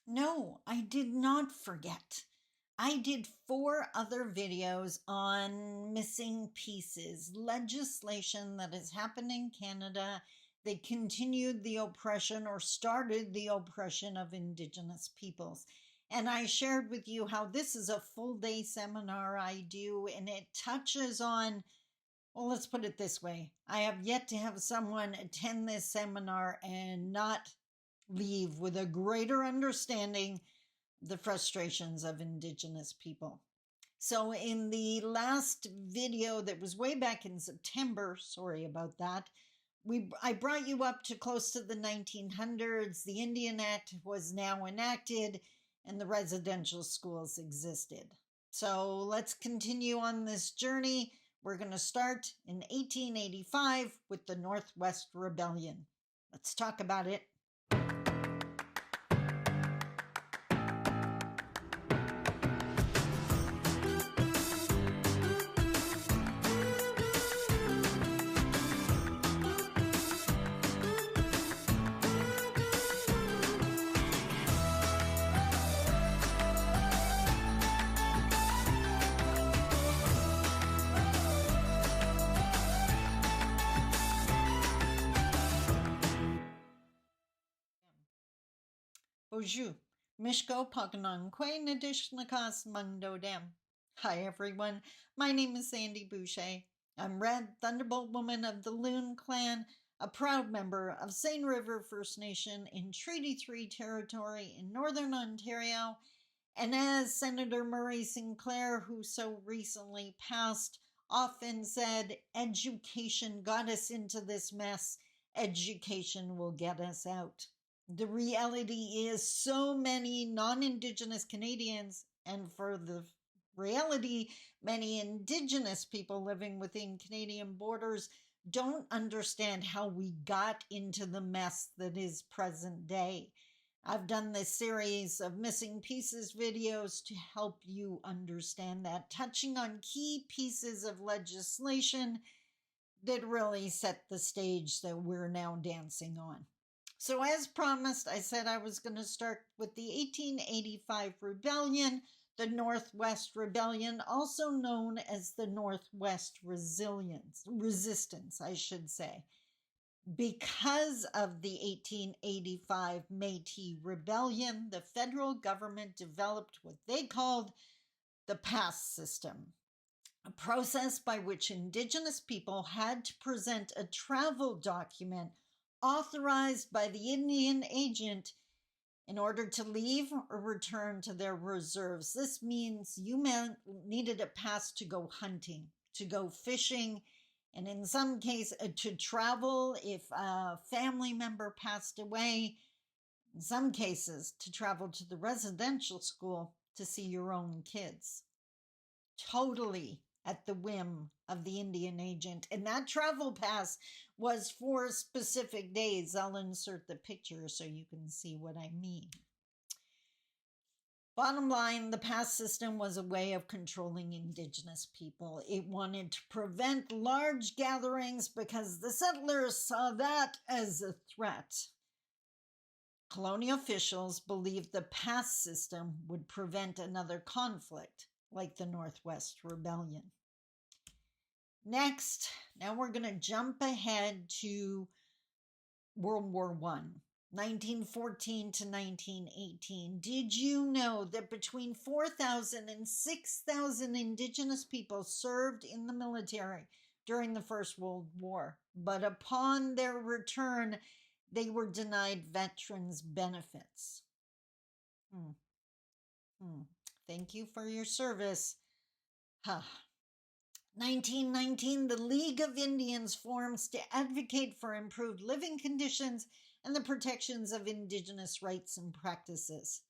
No, I did not forget. I did 4 other videos on missing pieces, legislation that has happened in Canada that continued the oppression or started the oppression of Indigenous peoples. And I shared with you how this is a full day seminar I do, and it touches on, well, let's put it this way. I have yet to have someone attend this seminar and not leave with a greater understanding of the frustrations of Indigenous people. So, in the last video that was way back in September, sorry about that, I brought you up to close to the 1900s. The Indian Act was now enacted and the residential schools existed. So, let's continue on this journey. We're going to start in 1885 with the Northwest Rebellion. Let's talk about it. Bonjour. Mishko Paganonque Nadishnakas Mundo Dem. Hi everyone. My name is Sandy Boucher. I'm Red Thunderbolt Woman of the Loon Clan, a proud member of Seine River First Nation in Treaty 3 territory in Northern Ontario. And as Senator Murray Sinclair, who so recently passed, often said, education got us into this mess. Education will get us out. The reality is so many non-Indigenous Canadians, and for the reality, many Indigenous people living within Canadian borders don't understand how we got into the mess that is present day. I've done this series of missing pieces videos to help you understand that, touching on key pieces of legislation that really set the stage that we're now dancing on. So as promised, I said I was going to start with the 1885 Rebellion, the Northwest Rebellion, also known as the Northwest Resistance, I should say. Because of the 1885 Métis Rebellion, the federal government developed what they called the pass system, a process by which Indigenous people had to present a travel document authorized by the Indian agent in order to leave or return to their reserves. This means you needed a pass to go hunting, to go fishing, and in some cases to travel if a family member passed away. In some cases, to travel to the residential school to see your own kids. Totally at the whim of the Indian agent. And that travel pass was for specific days. I'll insert the picture so you can see what I mean. Bottom line, the pass system was a way of controlling Indigenous people. It wanted to prevent large gatherings because the settlers saw that as a threat. Colonial officials believed the pass system would prevent another conflict like the Northwest Rebellion. Next, now we're going to jump ahead to World War I, 1914 to 1918. Did you know that between 4,000 and 6,000 Indigenous people served in the military during the First World War? But upon their return, they were denied veterans' benefits. Thank you for your service. 1919, the League of Indians forms to advocate for improved living conditions and the protections of Indigenous rights and practices.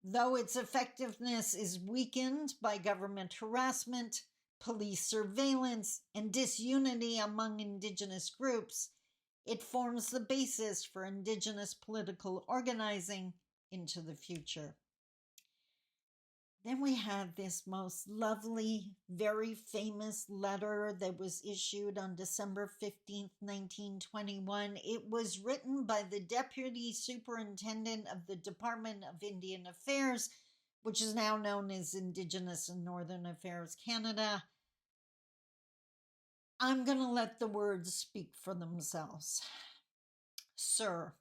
Though its effectiveness is weakened by government harassment, police surveillance, and disunity among Indigenous groups, it forms the basis for Indigenous political organizing into the future. Then we have this most lovely, very famous letter that was issued on December 15th, 1921. It was written by the Deputy Superintendent of the Department of Indian Affairs, which is now known as Indigenous and Northern Affairs Canada. I'm going to let the words speak for themselves. Sir,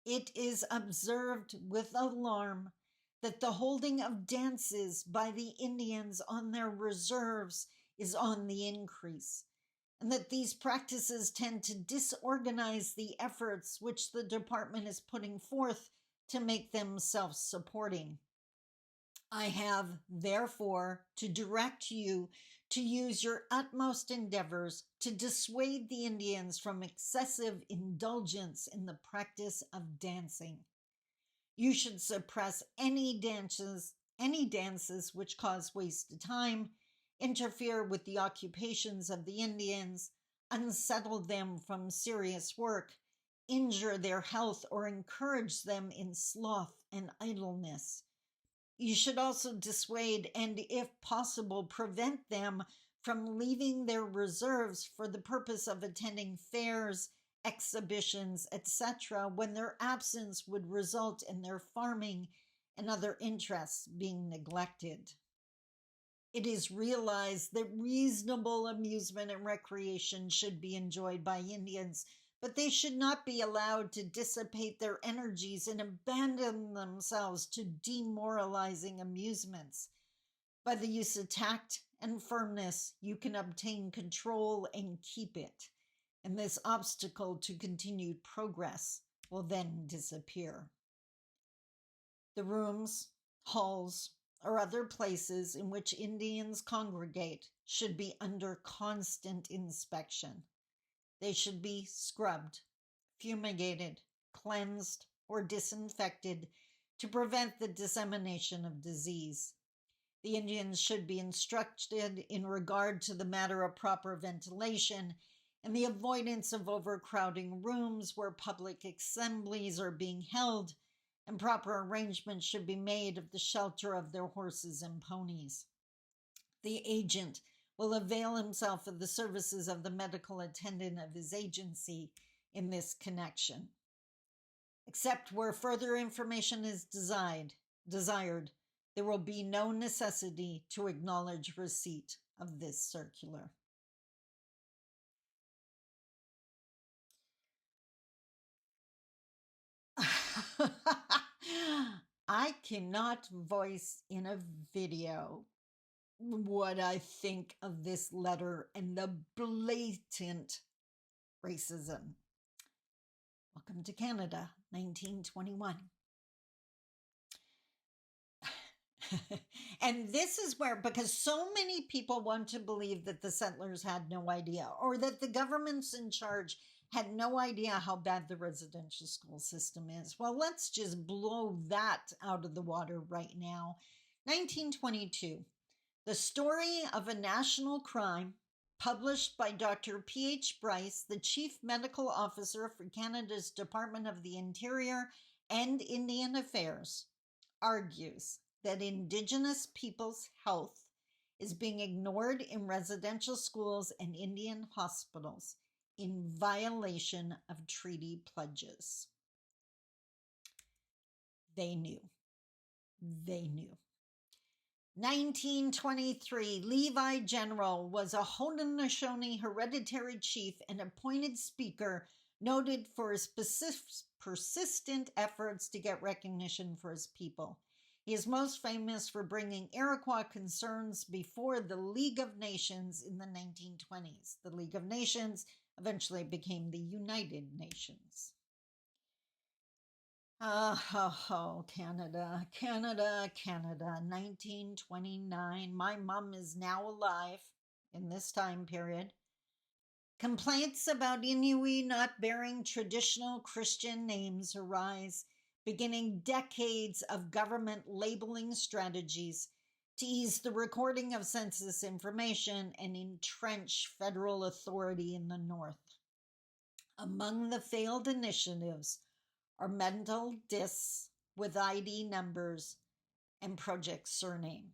it is observed with alarm that the holding of dances by the Indians on their reserves is on the increase, and that these practices tend to disorganize the efforts which the department is putting forth to make them self-supporting. I have, therefore, to direct you to use your utmost endeavors to dissuade the Indians from excessive indulgence in the practice of dancing. You should suppress any dances which cause waste of time, interfere with the occupations of the Indians, unsettle them from serious work, injure their health, or encourage them in sloth and idleness. You should also dissuade and, if possible, prevent them from leaving their reserves for the purpose of attending fairs, exhibitions, etc., when their absence would result in their farming and other interests being neglected. It is realized that reasonable amusement and recreation should be enjoyed by Indians, but they should not be allowed to dissipate their energies and abandon themselves to demoralizing amusements. By the use of tact and firmness, you can obtain control and keep it, and this obstacle to continued progress will then disappear. The rooms, halls, or other places in which Indians congregate should be under constant inspection. They should be scrubbed, fumigated, cleansed, or disinfected to prevent the dissemination of disease. The Indians should be instructed in regard to the matter of proper ventilation and the avoidance of overcrowding rooms where public assemblies are being held, and proper arrangements should be made of the shelter of their horses and ponies. The agent will avail himself of the services of the medical attendant of his agency in this connection. Except where further information is desired, there will be no necessity to acknowledge receipt of this circular. I cannot voice in a video what I think of this letter and the blatant racism. Welcome to Canada, 1921. And this is where, because so many people want to believe that the settlers had no idea, or that the governments in charge had no idea how bad the residential school system is. Well, let's just blow that out of the water right now. 1922, the story of a national crime, published by Dr. P.H. Bryce, the Chief Medical Officer for Canada's Department of the Interior and Indian Affairs, argues that Indigenous people's health is being ignored in residential schools and Indian hospitals in violation of treaty pledges. They knew. 1923, Levi General was a Haudenosaunee hereditary chief and appointed speaker, noted for his persistent efforts to get recognition for his people. He is most famous for bringing Iroquois concerns before the League of Nations in the 1920s. The League of Nations eventually became the United Nations. Canada, 1929. My mom is now alive in this time period. Complaints about Inuit not bearing traditional Christian names arise, beginning decades of government labeling strategies to ease the recording of census information and entrench federal authority in the North. Among the failed initiatives are mental discs with ID numbers and project surname.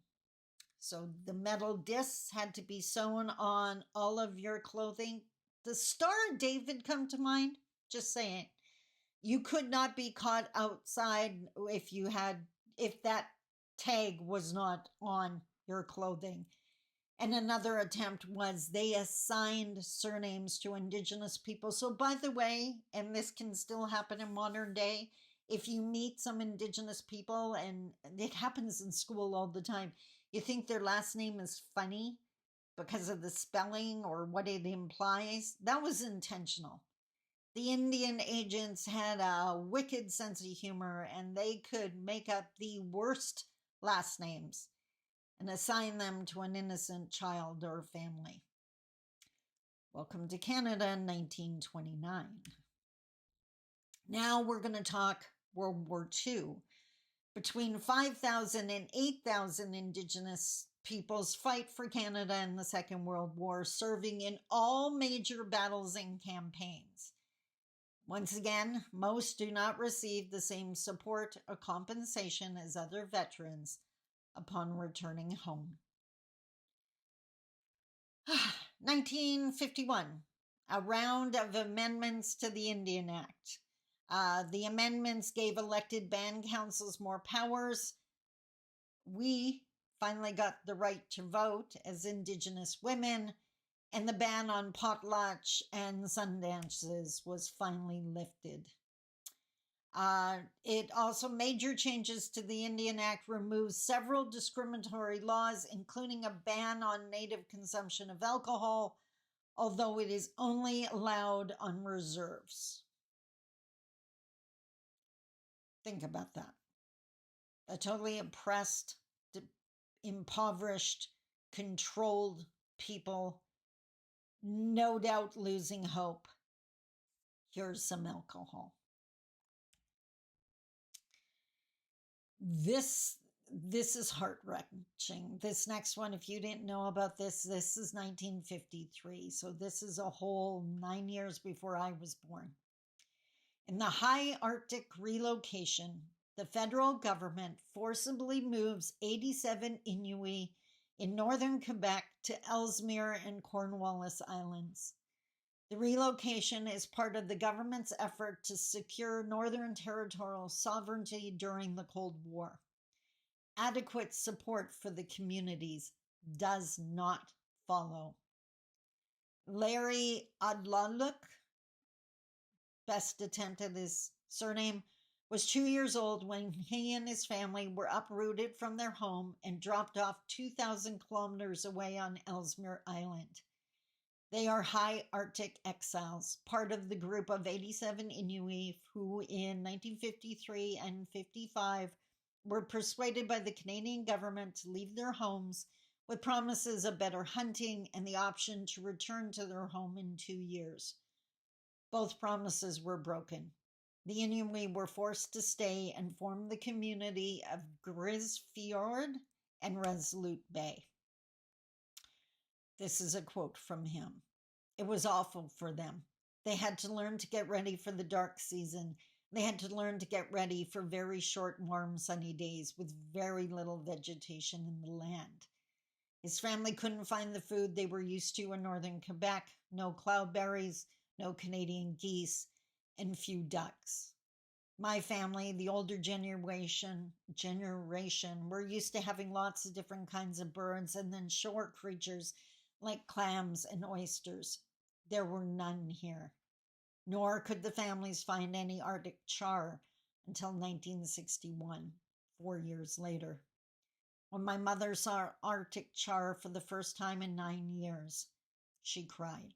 So the metal discs had to be sewn on all of your clothing. Does Star of David come to mind? Just saying. You could not be caught outside if that tag was not on your clothing. And another attempt was they assigned surnames to Indigenous people. So, by the way, and this can still happen in modern day, if you meet some Indigenous people, and it happens in school all the time, you think their last name is funny because of the spelling or what it implies, that was intentional. The Indian agents had a wicked sense of humor, and they could make up the worst last names and assign them to an innocent child or family. Welcome to Canada in 1929. Now we're going to talk World War II. Between 5,000 and 8,000 Indigenous peoples fight for Canada in the Second World War, serving in all major battles and campaigns. Once again, most do not receive the same support or compensation as other veterans upon returning home. 1951, a round of amendments to the Indian Act. The amendments gave elected band councils more powers. We finally got the right to vote as Indigenous women, and the ban on potlatch and sun dances was finally lifted. It also, major changes to the Indian Act removes several discriminatory laws, including a ban on native consumption of alcohol, although it is only allowed on reserves. Think about that. A totally oppressed, impoverished, controlled people, no doubt losing hope. Here's some alcohol. This is heart-wrenching. This next one, if you didn't know about this is 1953. So this is a whole 9 years before I was born. In the high Arctic relocation, the federal government forcibly moves 87 Inuit in northern Quebec to Ellesmere and Cornwallis Islands. The relocation is part of the government's effort to secure Northern territorial sovereignty during the Cold War. Adequate support for the communities does not follow. Larry Adlaluk, best attempt at his surname, was 2 years old when he and his family were uprooted from their home and dropped off 2,000 kilometers away on Ellesmere Island. They are high Arctic exiles, part of the group of 87 Inuit who in 1953 and 55 were persuaded by the Canadian government to leave their homes with promises of better hunting and the option to return to their home in 2 years. Both promises were broken. The Inuit were forced to stay and form the community of Grise Fiord and Resolute Bay. This is a quote from him. It was awful for them. They had to learn to get ready for the dark season. They had to learn to get ready for very short, warm, sunny days with very little vegetation in the land. His family couldn't find the food they were used to in northern Quebec. No cloudberries, no Canadian geese, and few ducks. My family, the older generation, were used to having lots of different kinds of birds and then shore creatures like clams and oysters. There were none here, nor could the families find any Arctic char until 1961, 4 years later. When my mother saw Arctic char for the first time in 9 years, she cried.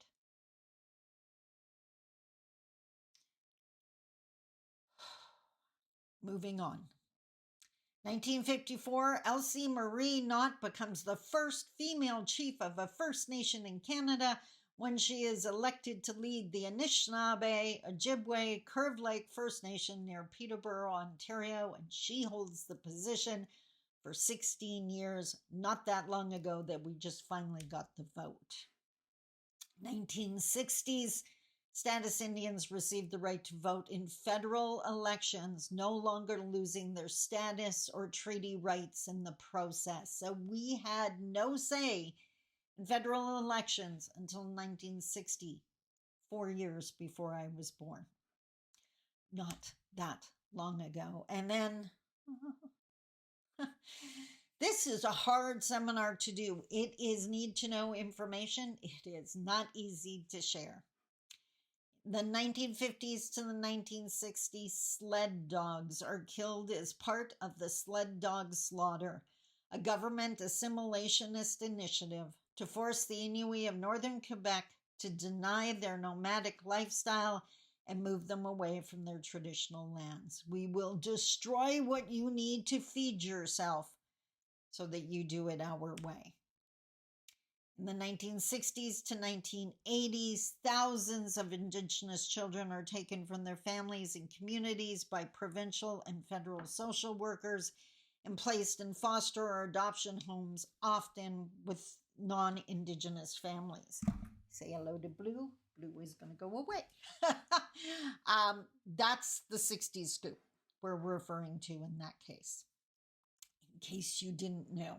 Moving on. 1954, Elsie Marie Knott becomes the first female chief of a First Nation in Canada when she is elected to lead the Anishinaabe, Ojibwe, Curve Lake First Nation near Peterborough, Ontario, and she holds the position for 16 years, not that long ago that we just finally got the vote. 1960s, Status Indians received the right to vote in federal elections, no longer losing their status or treaty rights in the process. So we had no say in federal elections until 1960, 4 years before I was born. Not that long ago. And then this is a hard seminar to do. It is need to know information. It is not easy to share. The 1950s to the 1960s, sled dogs are killed as part of the sled dog slaughter, a government assimilationist initiative to force the Inuit of northern Quebec to deny their nomadic lifestyle and move them away from their traditional lands. We will destroy what you need to feed yourself so that you do it our way. In the 1960s to 1980s, thousands of Indigenous children are taken from their families and communities by provincial and federal social workers and placed in foster or adoption homes, often with non-Indigenous families. Say hello to Blue. Blue is going to go away. That's the 60s scoop we're referring to in that case, in case you didn't know.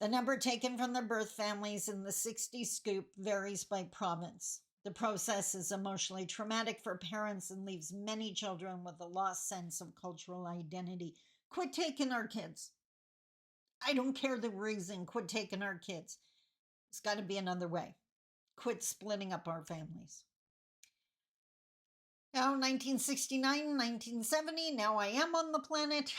The number taken from their birth families in the 60s scoop varies by province. The process is emotionally traumatic for parents and leaves many children with a lost sense of cultural identity. Quit taking our kids. I don't care the reason. Quit taking our kids. It's got to be another way. Quit splitting up our families. Now, 1969, 1970, now I am on the planet.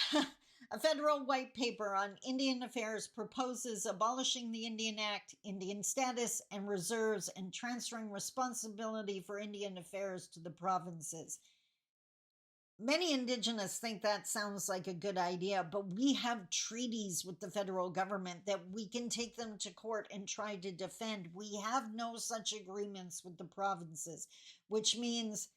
A federal white paper on Indian affairs proposes abolishing the Indian Act, Indian status and reserves, and transferring responsibility for Indian affairs to the provinces. Many Indigenous think that sounds like a good idea, but we have treaties with the federal government that we can take them to court and try to defend. We have no such agreements with the provinces, which means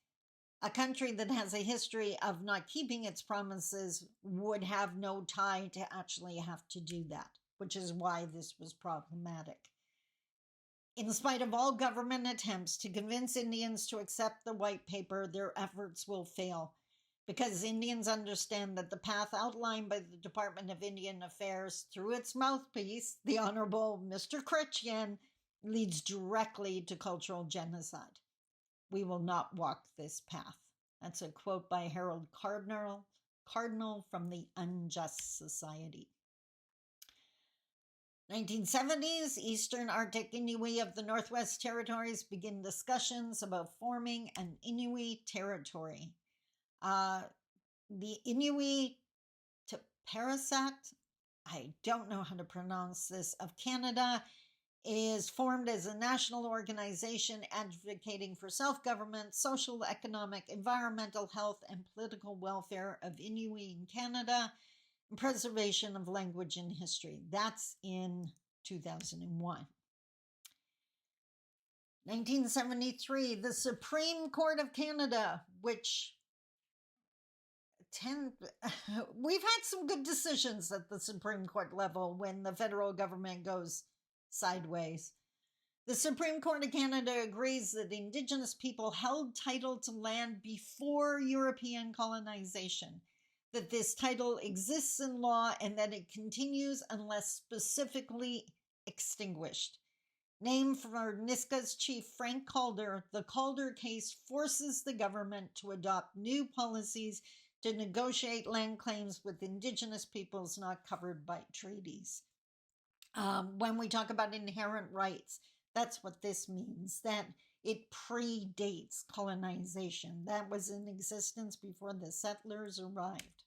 a country that has a history of not keeping its promises would have no tie to actually have to do that, which is why this was problematic. In spite of all government attempts to convince Indians to accept the white paper, their efforts will fail because Indians understand that the path outlined by the Department of Indian Affairs through its mouthpiece, the Honorable Mr. Chrétien, leads directly to cultural genocide. We will not walk this path. That's a quote by Harold Cardinal from the Unjust Society. 1970s, Eastern Arctic Inuit of the Northwest Territories begin discussions about forming an Inuit territory. The Inuit Parasat, I don't know how to pronounce this, of Canada is formed as a national organization advocating for self-government, social, economic, environmental, health, and political welfare of Inuit in Canada, and preservation of language and history. That's in 2001. 1973, the Supreme Court of Canada, which we've had some good decisions at the Supreme Court level when the federal government goes sideways. The Supreme Court of Canada agrees that Indigenous people held title to land before European colonization, that this title exists in law and that it continues unless specifically extinguished. Named for Niska's chief Frank Calder, the Calder case forces the government to adopt new policies to negotiate land claims with Indigenous peoples not covered by treaties. When we talk about inherent rights, that's what this means, that it predates colonization. That was in existence before the settlers arrived.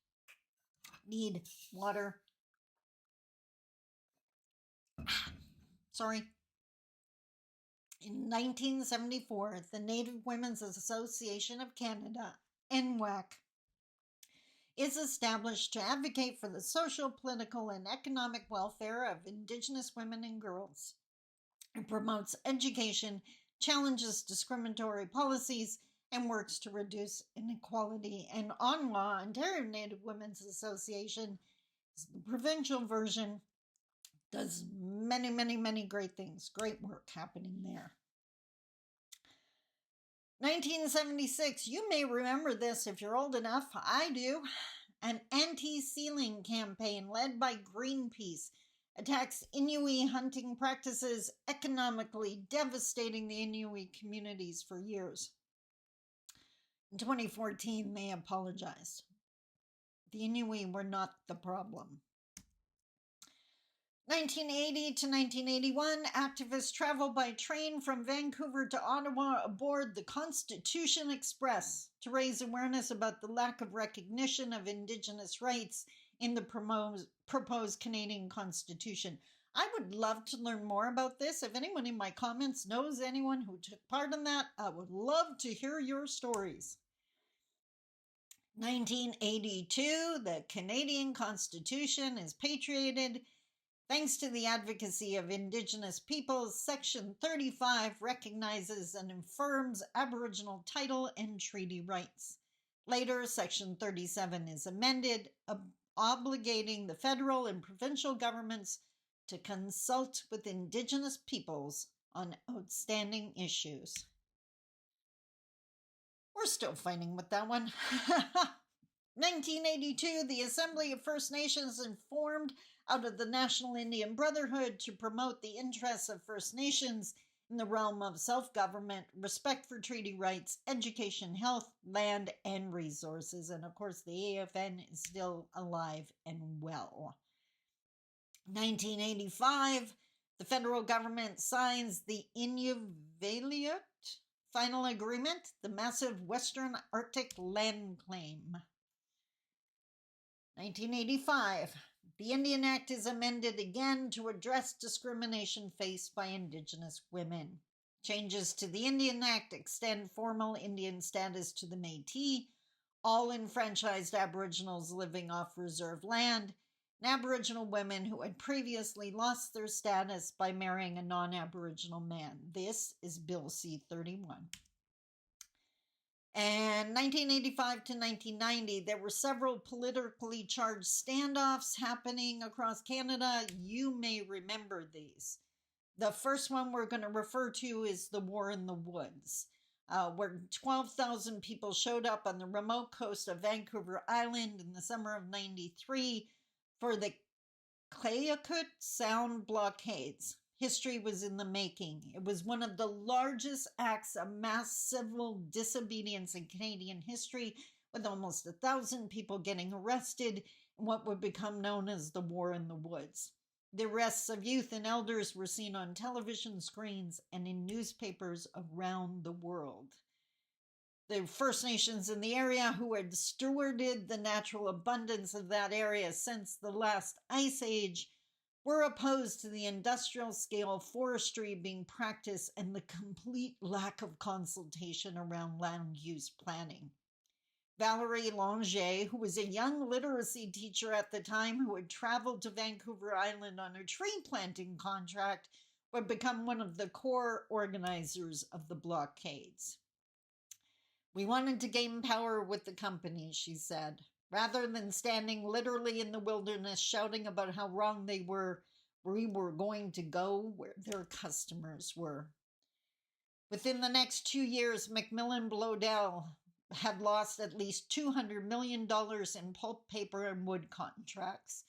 Need water. Sorry. In 1974, the Native Women's Association of Canada, NWAC, is established to advocate for the social, political, and economic welfare of Indigenous women and girls. It promotes education, challenges discriminatory policies, and works to reduce inequality. And ONWA, Ontario Native Women's Association, is the provincial version, does many, many, many great things. Great work happening there. 1976, you may remember this if you're old enough. I do. An anti-sealing campaign led by Greenpeace attacks Inuit hunting practices, economically devastating the Inuit communities for years. In 2014, they apologized. The Inuit were not the problem. 1980 to 1981, activists traveled by train from Vancouver to Ottawa aboard the Constitution Express to raise awareness about the lack of recognition of Indigenous rights in the proposed Canadian Constitution. I would love to learn more about this. If anyone in my comments knows anyone who took part in that, I would love to hear your stories. 1982, the Canadian Constitution is patriated. Thanks to the advocacy of Indigenous peoples, Section 35 recognizes and affirms Aboriginal title and treaty rights. Later, Section 37 is amended, obligating the federal and provincial governments to consult with Indigenous peoples on outstanding issues. We're still fighting with that one. 1982, the Assembly of First Nations formed out of the National Indian Brotherhood to promote the interests of First Nations in the realm of self-government, respect for treaty rights, education, health, land, and resources. And of course, the AFN is still alive and well. 1985, the federal government signs the Inuvialuit Final Agreement, the massive Western Arctic land claim. 1985, the Indian Act is amended again to address discrimination faced by Indigenous women. Changes to the Indian Act extend formal Indian status to the Métis, all enfranchised Aboriginals living off reserve land, and Aboriginal women who had previously lost their status by marrying a non-Aboriginal man. This is Bill C-31. And 1985 to 1990, there were several politically charged standoffs happening across Canada. You may remember these. The first one we're going to refer to is the War in the Woods, where 12,000 people showed up on the remote coast of Vancouver Island in the summer of 93 for the Clayoquot Sound blockades. History was in the making. It was one of the largest acts of mass civil disobedience in Canadian history, with almost 1,000 people getting arrested in what would become known as the War in the Woods. The arrests of youth and elders were seen on television screens and in newspapers around the world. The First Nations in the area, who had stewarded the natural abundance of that area since the last ice age, were opposed to the industrial-scale forestry being practiced and the complete lack of consultation around land use planning. Valerie Langer, who was a young literacy teacher at the time who had traveled to Vancouver Island on a tree planting contract, would become one of the core organizers of the blockades. We wanted to gain power with the company, she said. Rather than standing literally in the wilderness shouting about how wrong they were, we were going to go where their customers were. Within the next 2 years, Macmillan Bloedel had lost at least $200 million in pulp, paper, and wood contracts.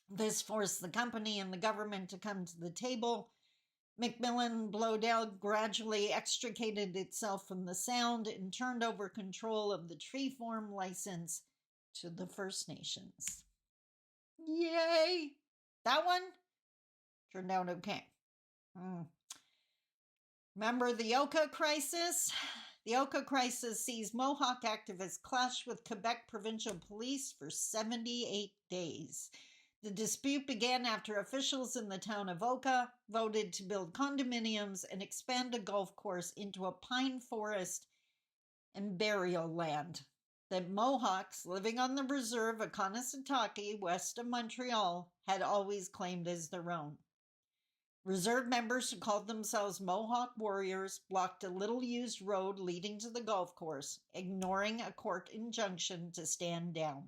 This forced the company and the government to come to the table. Macmillan Bloedel gradually extricated itself from the sound and turned over control of the tree form license to the First Nations. Yay! That one turned out okay. Remember the Oka crisis? The Oka crisis sees Mohawk activists clash with Quebec provincial police for 78 days. The dispute began after officials in the town of Oka voted to build condominiums and expand a golf course into a pine forest and burial land that Mohawks living on the reserve of Kanesatake, west of Montreal, had always claimed as their own. Reserve members who called themselves Mohawk Warriors blocked a little-used road leading to the golf course, ignoring a court injunction to stand down.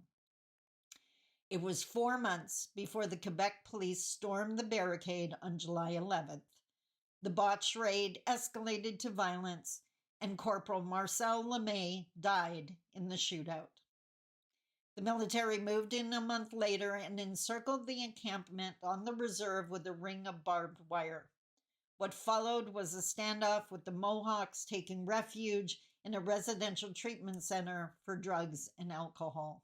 It was 4 months before the Quebec police stormed the barricade on July 11th. The botched raid escalated to violence, and Corporal Marcel LeMay died in the shootout. The military moved in a month later and encircled the encampment on the reserve with a ring of barbed wire. What followed was a standoff with the Mohawks taking refuge in a residential treatment center for drugs and alcohol.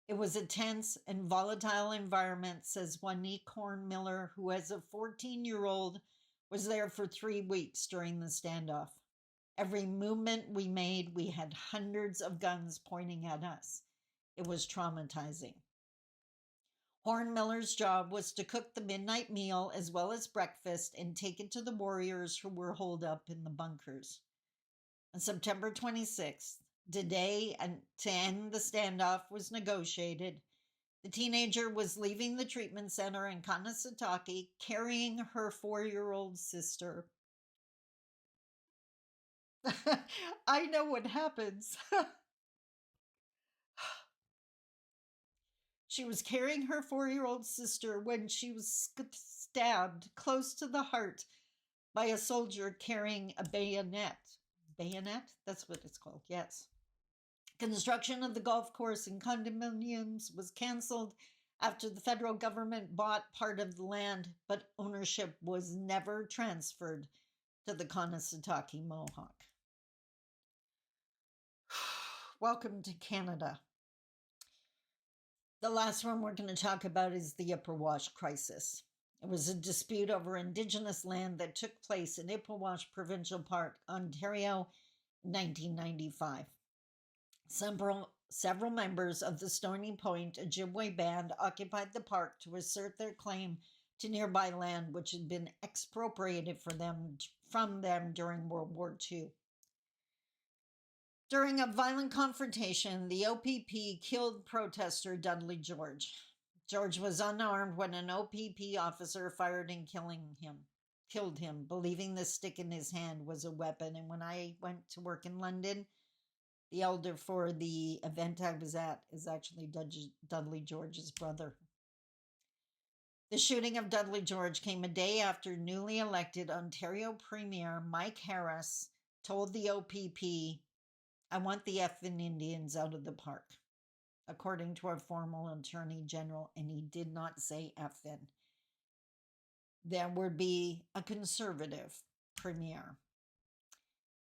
It was a tense and volatile environment, says Juanique Horn-Miller, who as a 14-year-old was there for 3 weeks during the standoff. Every movement we made, we had hundreds of guns pointing at us. It was traumatizing. Horn-Miller's job was to cook the midnight meal as well as breakfast and take it to the warriors who were holed up in the bunkers. On September 26th, the day to end the standoff was negotiated. The teenager was leaving the treatment center in Kanesatake, carrying her 4-year-old sister. I know what happens. She was carrying her 4-year-old sister when she was stabbed close to the heart by a soldier carrying a bayonet. Bayonet? That's what it's called, yes. Construction of the golf course and condominiums was canceled after the federal government bought part of the land, but ownership was never transferred to the Kanesatake Mohawk. Welcome to Canada. The last one we're going to talk about is the Ipperwash crisis. It was a dispute over Indigenous land that took place in Ipperwash Provincial Park, Ontario, in 1995. Several members of the Stony Point Ojibwe band occupied the park to assert their claim to nearby land which had been expropriated from them during World War II. During a violent confrontation, the OPP killed protester Dudley George. George was unarmed when an OPP officer fired and killed him, believing the stick in his hand was a weapon. And when I went to work in London, the elder for the event I was at is actually Dudley George's brother. The shooting of Dudley George came a day after newly elected Ontario Premier Mike Harris told the OPP, "I want the effing Indians out of the park," according to our former Attorney General, and he did not say effing. There would be a conservative premier.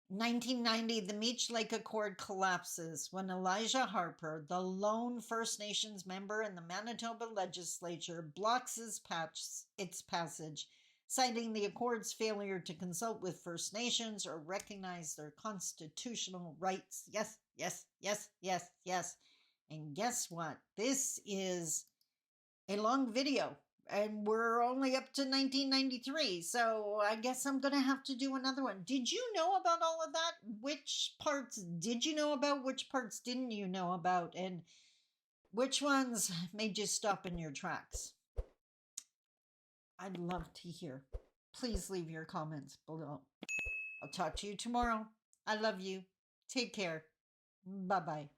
In 1990, the Meech Lake Accord collapses when Elijah Harper, the lone First Nations member in the Manitoba legislature, blocks its passage, citing the Accord's failure to consult with First Nations or recognize their constitutional rights. Yes, yes, yes, yes, yes. And guess what? This is a long video, and we're only up to 1993, so I guess I'm going to have to do another one. Did you know about all of that? Which parts did you know about? Which parts didn't you know about? And which ones made you stop in your tracks? I'd love to hear. Please leave your comments below. I'll talk to you tomorrow. I love you. Take care. Bye-bye.